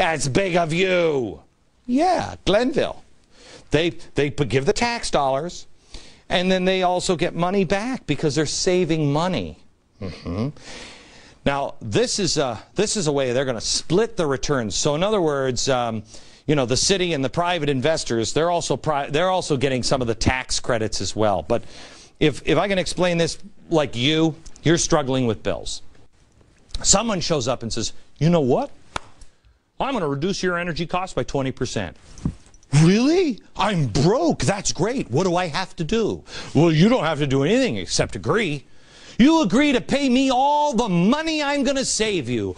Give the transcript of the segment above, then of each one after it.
That's big of you. Yeah, Glenville. They give the tax dollars, and then they also get money back because they're saving money. Now, this is a way they're going to split the returns. So, in other words, you know, the city and the private investors, they're also getting some of the tax credits as well. But if I can explain this like you're struggling with bills. Someone shows up and says, you know what? I'm going to reduce your energy costs by 20%. Really? I'm broke. That's great. What do I have to do? Well, you don't have to do anything except agree. You agree to pay me all the money I'm going to save you.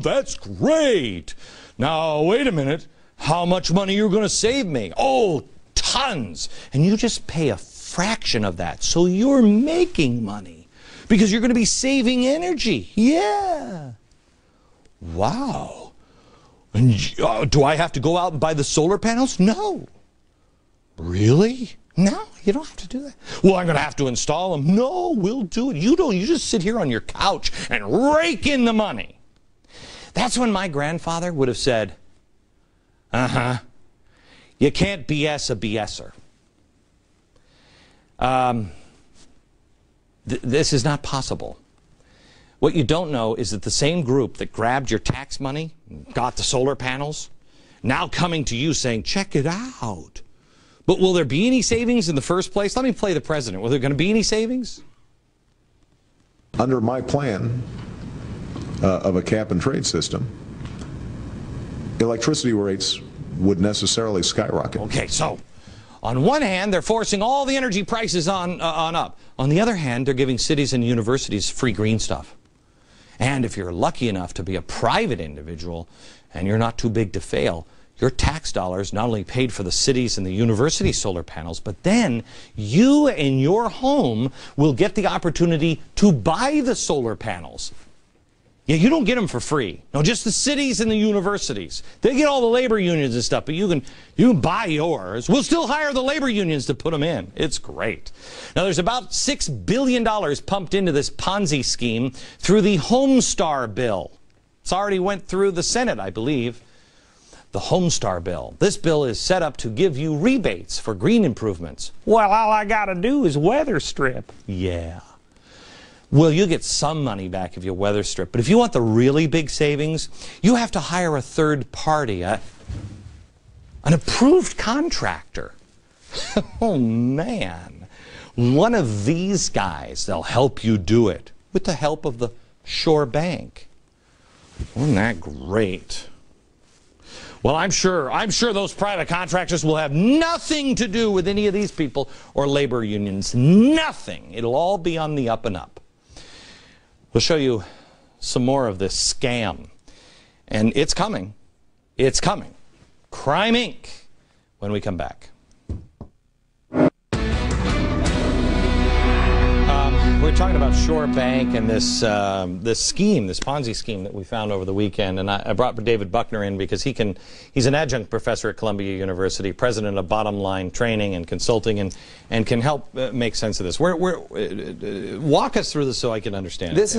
That's great. Now, wait a minute. How much money you're going to save me? Oh, tons. And you just pay a fraction of that. So you're making money because you're going to be saving energy. Yeah. Wow. And do I have to go out and buy the solar panels? No. Really? No, you don't have to do that. Well, I'm going to have to install them. No, we'll do it. You don't. You just sit here on your couch and rake in the money. That's when my grandfather would have said, you can't BS a BSer. This is not possible. What you don't know is that the same group that grabbed your tax money, got the solar panels, now coming to you saying, check it out. But will there be any savings in the first place? Let me play the president. Will there going to be any savings? Under my plan of a cap and trade system, electricity rates would necessarily skyrocket. Okay, so on one hand, they're forcing all the energy prices on up. On the other hand, they're giving cities and universities free green stuff. And if you're lucky enough to be a private individual and you're not too big to fail, your tax dollars not only paid for the cities and the university solar panels, but then you and your home will get the opportunity to buy the solar panels. Yeah, you don't get them for free. No, just the cities and the universities. They get all the labor unions and stuff, but you can buy yours. We'll still hire the labor unions to put them in. It's great. Now, there's about $6 billion pumped into this Ponzi scheme through the Homestar bill. It's already went through the Senate, I believe. The Homestar bill. This bill is set up to give you rebates for green improvements. Well, all I got to do is weather strip. Yeah. Well, you get some money back if you weather strip, but if you want the really big savings, you have to hire a third party, an approved contractor. Oh, man. One of these guys, they'll help you do it with the help of the Shore Bank. Isn't that great? Well, I'm sure those private contractors will have nothing to do with any of these people or labor unions. Nothing. It'll all be on the up and up. We'll show you some more of this scam. And it's coming. It's coming. Crime Inc. when we come back. We're talking about Shore Bank and this scheme, this Ponzi scheme that we found over the weekend. And I brought David Buckner in because he's an adjunct professor at Columbia University, president of Bottom Line Training and Consulting, and can help make sense of this. Walk us through this so I can understand. This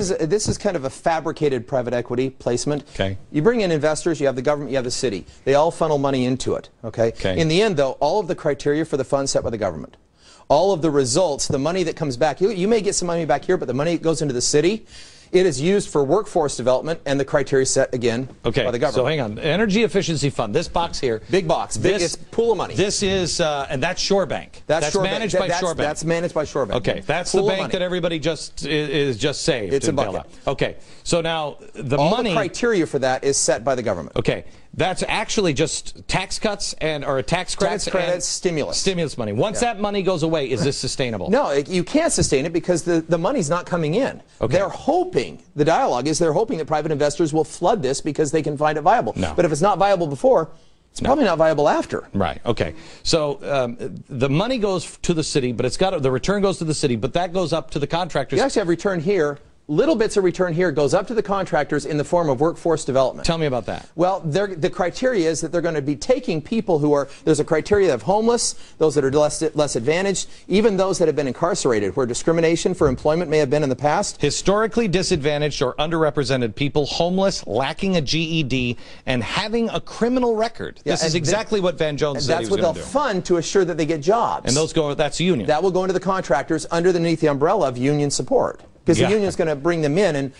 is kind of a fabricated private equity placement. Okay. You bring in investors, you have the government, you have the city. They all funnel money into it. Okay. Okay. In the end, though, all of the criteria for the fund set by the government. All of the results, the money that comes back, you may get some money back here, but the money that goes into the city, it is used for workforce development, and the criteria set again by the government. So hang on, Energy Efficiency Fund, this box here. Big box, it's pool of money. This is, and that's Shore Bank. That's managed by Shore Bank. That's managed by Shore Bank. Okay, that's the bank that everybody is just saved. It's a bucket. Okay, so now all the criteria for that is set by the government. Okay, that's actually just tax cuts or tax credits. Tax credits, stimulus. Stimulus money. Once that money goes away, is this sustainable? No, you can't sustain it because the money's not coming in. Okay. They're hoping, the dialogue is they're hoping that private investors will flood this because they can find it viable. No. But if it's not viable before, it's probably not viable after. Right. Okay. So the money goes to the city, but the return goes to the city, but that goes up to the contractors. You actually have return here little bits of return here goes up to the contractors in the form of workforce development. Tell me about that. Well, the criteria is that they're going to be taking people who are, there's a criteria of homeless, those that are less advantaged, even those that have been incarcerated, where discrimination for employment may have been in the past. Historically disadvantaged or underrepresented people, homeless, lacking a GED, and having a criminal record. Yeah, this is exactly what Van Jones said he was going to do. That's what they'll fund to assure that they get jobs. And those go, that's a union. That will go into the contractors underneath the umbrella of union support. Because the union's going to bring them in and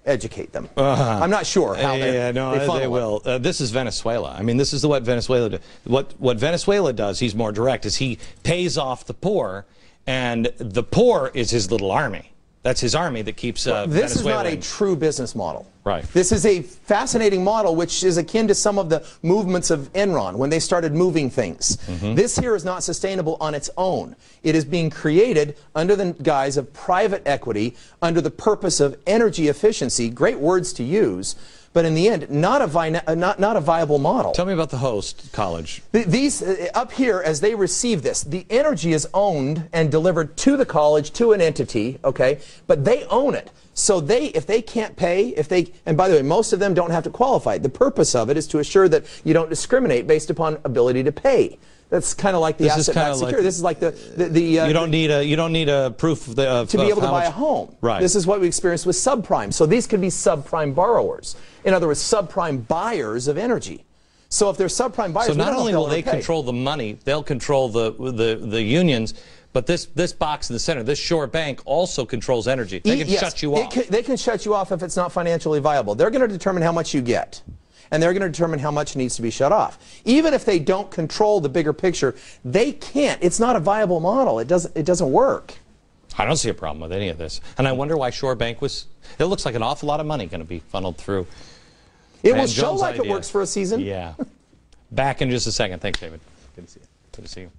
educate them. I'm not sure how they will. This is Venezuela. I mean, this is what Venezuela does. What Venezuela does, he's more direct, is he pays off the poor, and the poor is his little army. That's his army that keeps Venezuela. This is not a true business model. Right. This is a fascinating model which is akin to some of the movements of Enron when they started moving things. This here is not sustainable on its own. It is being created under the guise of private equity, under the purpose of energy efficiency. Great words to use, but in the end, not a viable model. Tell me about the host college. These, up here, as they receive this, the energy is owned and delivered to the college, to an entity, okay, but they own it. So if they can't pay, and by the way, most of them don't have to qualify. The purpose of it is to assure that you don't discriminate based upon ability to pay. That's kind of like the asset-backed security. This is like you don't need a proof of to be able to buy a home. Right. This is what we experienced with subprime. So these could be subprime borrowers. In other words, subprime buyers of energy. So if they're subprime buyers, so not only will they control the money, they'll control the unions. But this box in the center, this Shore Bank, also controls energy. They can shut you off. They can shut you off if it's not financially viable. They're going to determine how much you get. And they're going to determine how much needs to be shut off. Even if they don't control the bigger picture, they can't. It's not a viable model. It doesn't work. I don't see a problem with any of this. And I wonder why Shore Bank was... It looks like an awful lot of money going to be funneled through. It will show like it works for a season. Yeah. Back in just a second. Thanks, David. Good to see you. Good to see you.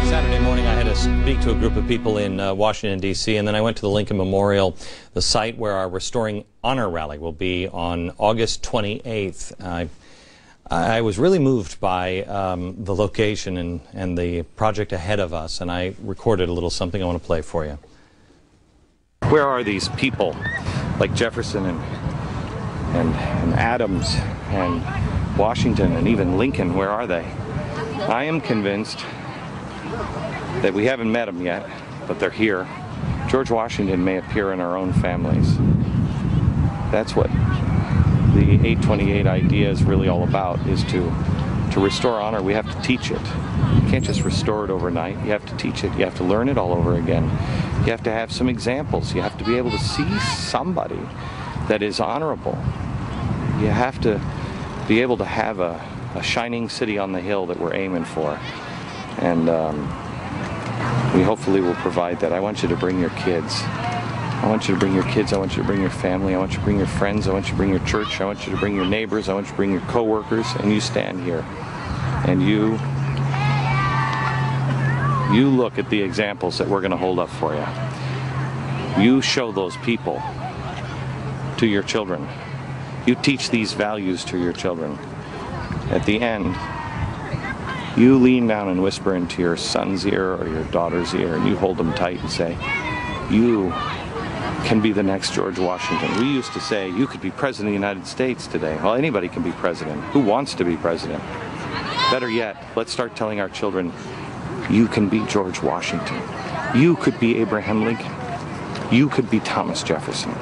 Saturday morning, I had to speak to a group of people in Washington, D.C., and then I went to the Lincoln Memorial, the site where our Restoring Honor rally will be on August 28th. I was really moved by the location and the project ahead of us, and I recorded a little something I want to play for you. Where are these people like Jefferson and Adams and Washington and even Lincoln? Where are they? I am convinced that we haven't met them yet, but they're here. George Washington may appear in our own families. That's what the 828 idea is really all about, is to restore honor. We have to teach it. You can't just restore it overnight. You have to teach it. You have to learn it all over again. You have to have some examples. You have to be able to see somebody that is honorable. You have to be able to have a shining city on the hill that we're aiming for. And we hopefully will provide that. I want you to bring your kids. I want you to bring your kids. I want you to bring your family. I want you to bring your friends. I want you to bring your church. I want you to bring your neighbors. I want you to bring your coworkers. And you stand here. And you look at the examples that we're going to hold up for you. You show those people to your children. You teach these values to your children. At the end, you lean down and whisper into your son's ear or your daughter's ear, and you hold them tight and say, you can be the next George Washington. We used to say, you could be president of the United States today. Well, anybody can be president. Who wants to be president? Better yet, let's start telling our children, you can be George Washington. You could be Abraham Lincoln. You could be Thomas Jefferson.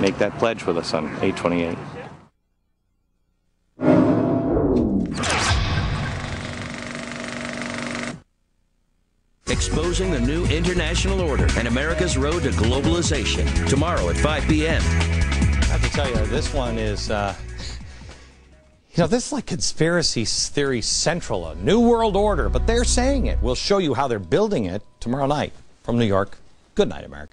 Make that pledge with us on 828. Exposing the new international order and America's road to globalization. Tomorrow at 5 p.m. I have to tell you, this one is, this is like conspiracy theory central, a new world order, but they're saying it. We'll show you how they're building it tomorrow night from New York. Good night, America.